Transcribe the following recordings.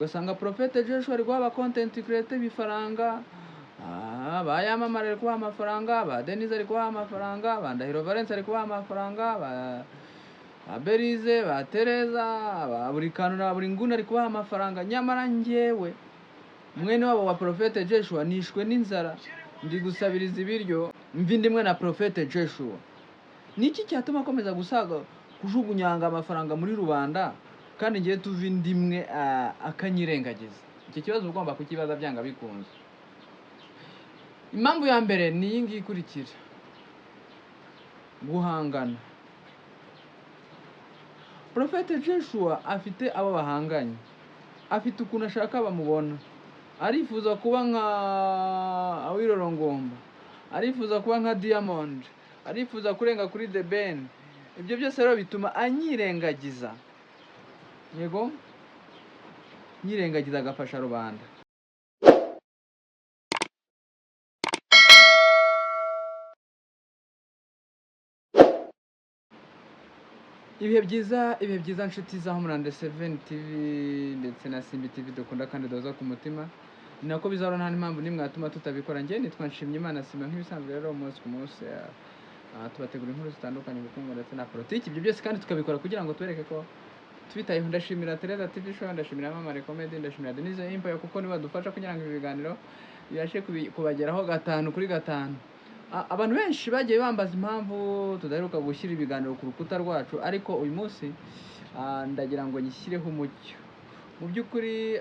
ugasanga Prophete Joshua ari guha aba content creator ibifaranga, ba Yamamare ari kubaha amafaranga, ba Denise ari kubaha amafaranga, ba Ndahiro Valence ari kubaha amafaranga, ba Berize, ba Tereza, ba buri kantu na buri nguni ari kubaha amafaranga. Nyamara njyewe mwene wabo wa Prophete Joshua nishwe n'inzara, ndi gusabiriza ibiryo, mvi ndimwe na Prophete Joshua. Niki cyatuma akomeza gusaga kujugunyanga amafaranga muri rubanda kandi ngiye tuvi ndimwe akanyirengagiza? Iki kibazo ugomba kukibaza byanga bikunze. Impamvu ya mbere ni iyi ngiyi ikurikira: guhangana. Prophete Joshua afite abo bahanganye, afite ukuntu ashaka bamubona. Arifuza kuba nka Awilolo Ngomba, arifuza kuba nka Diamond, arifuza kurenga kuri The Ben. Ibyo byose rero bituma anyirengagiza, yego, nyirengagiza agafasha rubanda. Ibihe byiza nshuti za Homeland 7 TV ndetse na Simbi TV dukunda kandi doza ku mutima. Ni nako bizaro nta impamvu nimwe atuma tutabikora. Njye nitwa Nshimyimana Simba, nk'ibisanzwe rero umunsi ku munsi tubategura inkuru zitandukanye, ubukungu ndetse na politiki. Ibyo byose kandi tukabikora kugira ngo tubereke ko tubitayeho. Ndashimira Tereza TV Show, ndashimira Mama Comedy, ndashimira Denise Empire kuko niba dufasha kugira ngo ibiganiro bibashe kubageraho 5 kuri 5. Abantu benshi bagiye bambaza impamvu tudaheruka gushyira ibiganiro ku rukuta rwacu, ariko uyu munsi ndagira ngo nyishyireho umucyo. Mu by'ukuri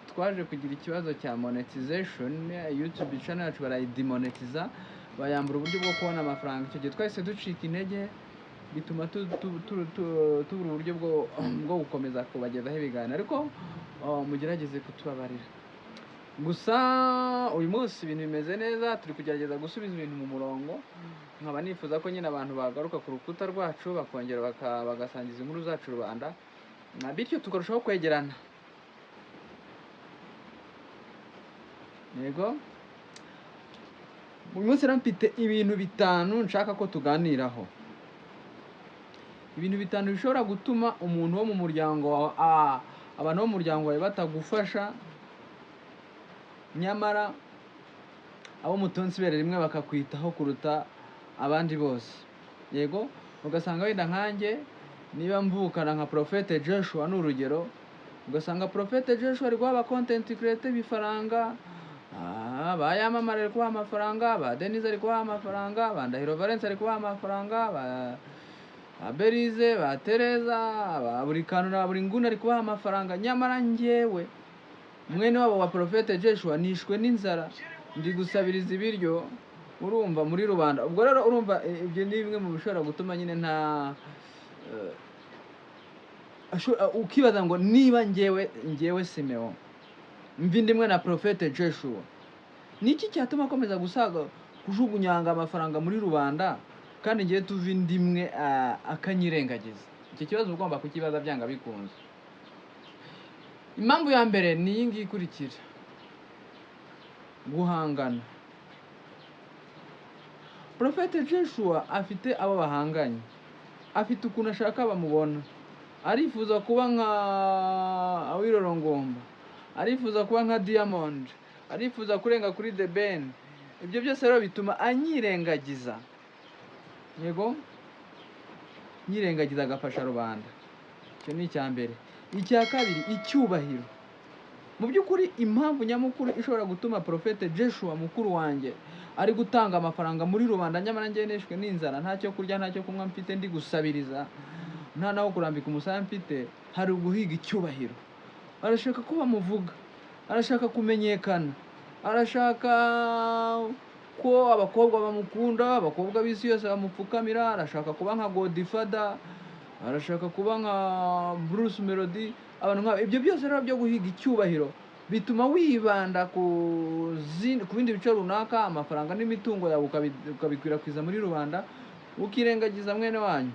twaje kugira ikibazo cya monetization. YouTube channel yacu barayidemonetiza, bayambura uburyo bwo kubona amafaranga. Icyo gihe twahise ducika intege, bituma tubura uburyo bwo gukomeza kubagezaho ibiganiro, ariko mugerageze kutubabarira. Gusa uyu munsi ibintu bimeze neza, turi kugerageza gusubiza ibintu mu murongo. Nkaba nifuza ko nyine abantu bagaruka ku rukuta rwacu, bakongera bagasangiza inkuru zacu rubanda, bityo tukarushaho kwegerana. Yego, uyu munsi rero mfite ibintu 5 nshaka ko tuganiraho. Ibintu 5 bishobora gutuma umuntu wo mu muryango abantu bo mu muryango wawe batagufasha, nyamara abo mutonsi bere rimwe bakakwitaho kuruta abandi bose. Yego, ugasanga wenda nkanjye niba mvukana nka Prophete Joshua n'urugero, ugasanga Prophete Joshua ari guha aba content creator ibifaranga, ba Yamamare ari kubaha amafaranga, ba Denise ari kubaha amafaranga, ba Ndahiro Valence ari kubaha amafaranga, ba Berize, ba Tereza, ba buri kantu na buri nguni ari kubaha amafaranga. Nyamara njyewe mwene wabo wa Prophete Joshua nishwe n'inzara, ndi gusabiriza ibiryo, urumva, muri rubanda. Ubwo rero urumva ibyo ni bimwe mu bishobora gutuma nyine ukibaza ngo niba njyewe Simeo mvi ndimwe na Prophete Joshua, niki cyatuma akomeza gusaga kujugunyanga amafaranga muri rubanda kandi ngiye tuvi ndimwe akanyirengagiza? Iki kibazo ugomba kukibaza byanga bikunze. Impamvu ya mbere ni iyi ngiyi ikurikira: guhangana. Prophete Joshua afite abo bahanganye, afite ukuntu ashaka bamubona. Arifuza kuba nka Awilolo Ngomba, arifuza kuba nka Diamond, arifuza kurenga kuri The Ben. Ibyo byose rero bituma anyirengagiza, yego, nyirengagiza agafasha rubanda. Icyo ni icya mbere. Icya kabiri, icyubahiro. Mu by'ukuri impamvu nyamukuru ishobora gutuma Prophete Joshua mukuru wanjye ari gutanga amafaranga muri rubanda, nyamara njye neshwe n'inzara, ntacyo kurya ntacyo kunywa mfite, ndi gusabiriza, nta naho kurambika umusaya mfite, hari uguhiga icyubahiro. Arashaka ko bamuvuga, arashaka kumenyekana, arashaka ko abakobwa bamukunda, abakobwa b'isi yose bamupfukamira, arashaka kuba nka Godfather, arashaka kuba nka Bruce Melody. Abantu nk'abo, ibyo byose rero byo guhiga icyubahiro bituma wibanda ku bindi bice runaka, amafaranga n'imitungo yawe ukabikwirakwiza muri rubanda, ukirengagiza mwene wanyu.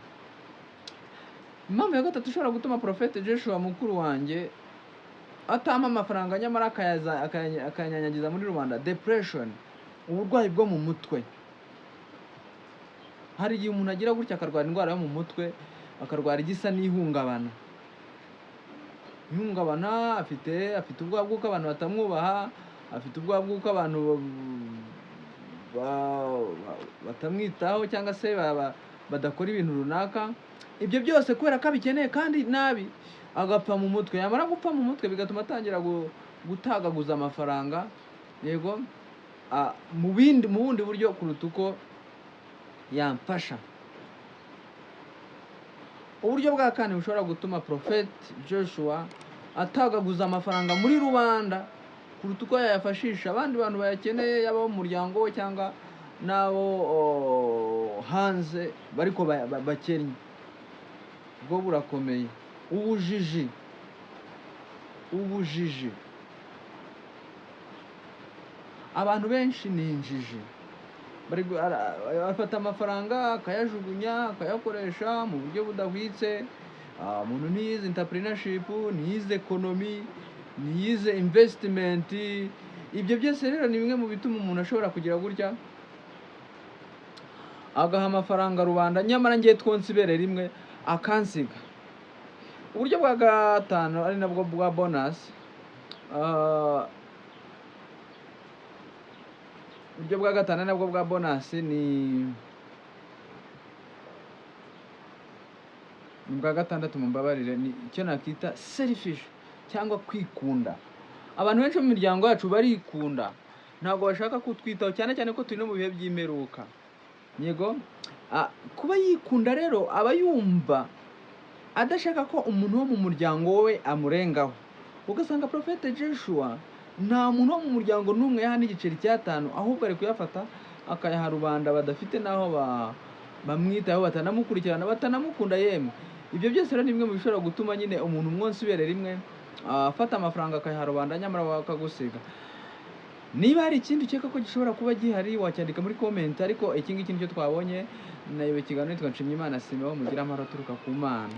Impamvu ya gatatu ishobora gutuma Prophete Joshua mukuru wanjye atama amafaranga nyamara akanyanyagiza muri rubanda: depression, uburwayi bwo mu mutwe. Hari igihe umuntu agira gutya akarwara indwara yo mu mutwe, akarwara igisa n'ihungabana. ihungabana, afite ubwoba bw'uko abantu batamwubaha, afite ubwoba bw'uko abantu batamwitaho cyangwa se badakora ibintu runaka. Ibyo byose kubera ko abikeneye kandi nabi, agapfa mu mutwe. Yamara gupfa mu mutwe bigatuma atangira gutagaguza amafaranga, yego, mu bundi buryo kuruta uko yamfasha. Uburyo bwa kane bushobora gutuma Prophet Joshua atagaguza amafaranga muri rubanda kuruta uko yayafashisha abandi bantu bayakeneye, yaba mu muryango we cyangwa n'abo hanze bariko bakennye. Bwo burakomeye. Ubujiji. Abantu benshi ni injiji. Bafata amafaranga akayajugunya, akayakoresha mu buryo budahwitse. Umuntu ntiyize entrepreneurship, ntiyize economy, ntiyize investment. Ibyo byose rero ni bimwe mu bituma umuntu ashobora kugira gutya agaha amafaranga rubanda, nyamara ngiye twonse ibere rimwe akansiga. Uburyo bwa gatanu ari nabwo bwa bonus, uburyo bwa gatanu nabwo bwa bonus ni bwa gatandatu, mumbabarire, ni icyo nakita selfish cyangwa kwikunda. Abantu benshi mu miryango yacu barikunda, ntabwo bashaka kutwitaho, cyane cyane ko turi no mu bihe by'imperuka. Yego, kuba yikunda rero aba yumva adashaka ko umuntu wo mu muryango we amurengaho. Ugasanga Prophet Joshua nta muntu wo mu muryango n'umwe yaha n'igiceri cy'atanu, ahubwo ari kuyafata akayaha rubanda badafite n'aho bamwitaho, batanamukurikirana, batanamukunda yemwe. Ibyo byose rero ni bimwe mu bishobora gutuma nyine umuntu umwonsi ibere rimwe afata amafaranga akayaha rubanda, nyamara bakagusiga. Niba hari ikindi ukeka ko gishobora kuba gihari wacyandika muri comment, ariko iki ngiki nicyo twabonye. Nayobe ikiganiro nitwa Nshimiyimana Simeon, mugira amahoro aturuka ku Mana.